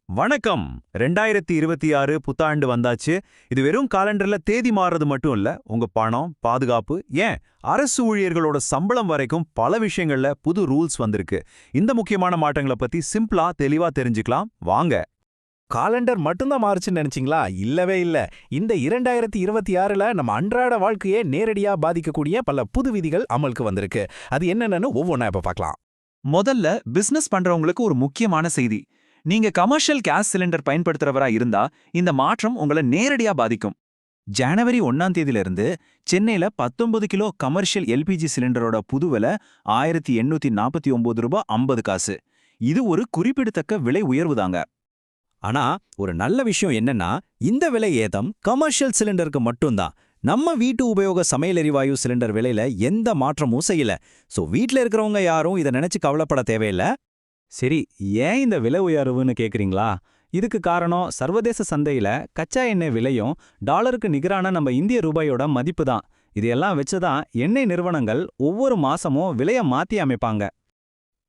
வணக்கம். 2026 புத்தாண்டு வந்தாச்சு. இது வெறும் காலண்டர்ல தேதி மாறுறது மட்டும் இல்ல. உங்க பணம், பாதுகாப்பு, ஏன் அரசு ஊழியர்களோட சம்பளம் வரைக்கும் பல விஷயங்கள்ல புது ரூல்ஸ் வந்திருக்கு. இந்த முக்கியமான மாற்றங்களை பத்தி சிம்பிளா தெளிவா தெரிஞ்சுக்கலாம் வாங்க. காலண்டர் மட்டும்தான் மாறுச்சுன்னு நினைச்சீங்களா? இல்லவே இல்ல. இந்த 2026ல நம்ம அன்றாட வாழ்க்கையே நேரடியா பாதிக்கக்கூடிய பல புது விதிகள் அமலுக்கு வந்திருக்கு. அது என்னென்னு ஒவ்வொன்றா இப்ப பார்க்கலாம். முதல்ல பிசினஸ் பண்றவங்களுக்கு ஒரு முக்கியமான செய்தி. நீங்க கமர்ஷியல் கேஸ் சிலிண்டர் பயன்படுத்துறவரா இருந்தா இந்த மாற்றம் உங்களை நேரடியா பாதிக்கும். ஜனவரி 1ஆம் தேதியிலிருந்து சென்னையில 19 கிலோ கமர்ஷியல் எல்பிஜி சிலிண்டரோட புது விலை ₹1849.50. இது ஒரு குறிப்பிடத்தக்க விலை உயர்வுதாங்க. ஆனா ஒரு நல்ல விஷயம் என்னன்னா, இந்த விலை ஏதம் கமர்ஷியல் சிலிண்டருக்கு மட்டும்தான். நம்ம வீட்டு உபயோக சமையல் எரிவாயு சிலிண்டர் விலையில எந்த மாற்றமும் செய்யல. சோ வீட்ல இருக்கிறவங்க யாரும் இதை நினைச்சு கவலைப்பட தேவையில்ல. சரி, ஏன் இந்த விலை உயர்வுன்னு கேக்குறீங்களா? இதுக்கு காரணம் சர்வதேச சந்தையில கச்சா எண்ணெய் விலையும் டாலருக்கு நிகரான நம்ம இந்திய ரூபாயோட மதிப்பு தான். இதையெல்லாம் வச்சுதான் எண்ணெய் நிறுவனங்கள் ஒவ்வொரு மாசமும் விலைய மாத்தி அமைப்பாங்க.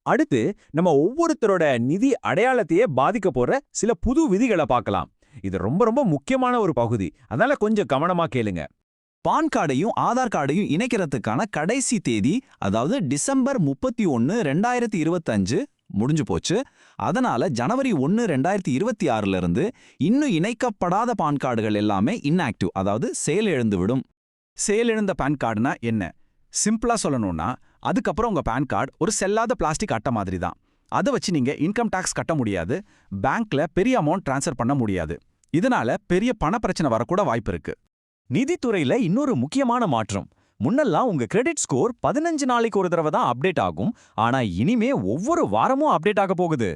அடுத்து நம்ம ஒவ்வொருத்தரோட நிதி அடையாளத்தையே பாதிக்க போற சில புது விதிகளை பார்க்கலாம். இது ரொம்ப ரொம்ப முக்கியமான ஒரு பகுதி, அதனால கொஞ்சம் கவனமா கேளுங்க. பான் கார்டையும் ஆதார் கார்டையும் இணைக்கிறதுக்கான கடைசி தேதி, அதாவது டிசம்பர் 31, 2025 முடிஞ்சு போச்சு. அதனால ஜனவரி 1, 2026 இருந்து இன்னும் இணைக்கப்படாத பான் கார்டுகள் எல்லாமே இன்ஆக்டிவ், அதாவது செயலிழந்து விடும். செயலிழந்த பான் கார்டுனா என்ன? சிம்பிளா சொல்லணும்னா, அதுக்கப்புறம் உங்க பான் கார்டு ஒரு செல்லாத பிளாஸ்டிக் அட்டை மாதிரி தான். அதை வச்சு நீங்க இன்கம் டாக்ஸ் கட்ட முடியாது, பேங்க்ல பெரிய அமௌண்ட் டிரான்ஸ்ஃபர் பண்ண முடியாது. இதனால பெரிய பண பிரச்சனை வரக்கூட வாய்ப்பு இருக்கு. நிதித்துறையில இன்னொரு முக்கியமான மாற்றம். முன்னெல்லாம் உங்க கிரெடிட் ஸ்கோர் 15 நாளைக்கு ஒரு தடவை தான் அப்டேட் ஆகும். ஆனா இனிமே ஒவ்வொரு வாரமும் அப்டேட் ஆக போகுது.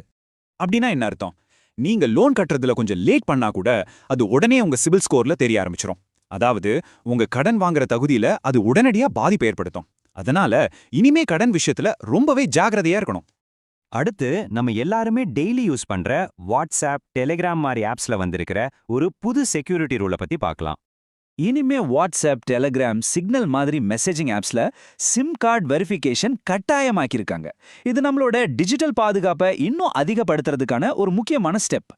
அப்படின்னா என்ன அர்த்தம்? நீங்க லோன் கட்டுறதுல கொஞ்சம் லேட் பண்ணா கூட அது உடனே உங்க சிபில் ஸ்கோர்ல தெரிய ஆரம்பிச்சிரும். அதாவது உங்க கடன் வாங்குற தகுதியில அது உடனடியா பாதிப்பு ஏற்படுத்தும். அதனால இனிமே கடன் விஷயத்துல ரொம்பவே ஜாக்கிரதையா இருக்கணும். அடுத்து நம்ம எல்லாருமே டெய்லி யூஸ் பண்ற வாட்ஸ்அப், டெலிகிராம் மாதிரி ஆப்ஸ்ல வந்திருக்கிற ஒரு புது செக்யூரிட்டி ரூலை பத்தி பார்க்கலாம். இனிமே வாட்ஸ்அப், டெலிகிராம், சிக்னல் மாதிரி மெசேஜிங் ஆப்ஸ்ல சிம் கார்டு வெரிஃபிகேஷன் கட்டாயமாக்கியிருக்காங்க. இது நம்மளோட டிஜிட்டல் பாதுகாப்பை இன்னும் அதிகப்படுத்துறதுக்கான ஒரு முக்கியமான ஸ்டெப்.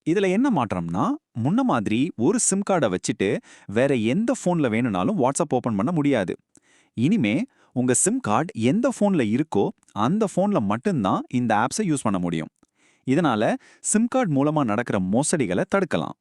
இதுல என்ன மாற்றம்னா, முன்ன மாதிரி ஒரு சிம் கார்டை வச்சுட்டு வேற எந்த போன்ல வேணும்னாலும் வாட்ஸ்அப் ஓபன் பண்ண முடியாது. இனிமே உங்க சிம் கார்டு எந்த போன்ல இருக்கோ அந்த போன்ல மட்டும்தான் இந்த ஆப்ஸை யூஸ் பண்ண முடியும். இதனால சிம் கார்டு மூலமா நடக்கிற மோசடிகளை தடுக்கலாம்.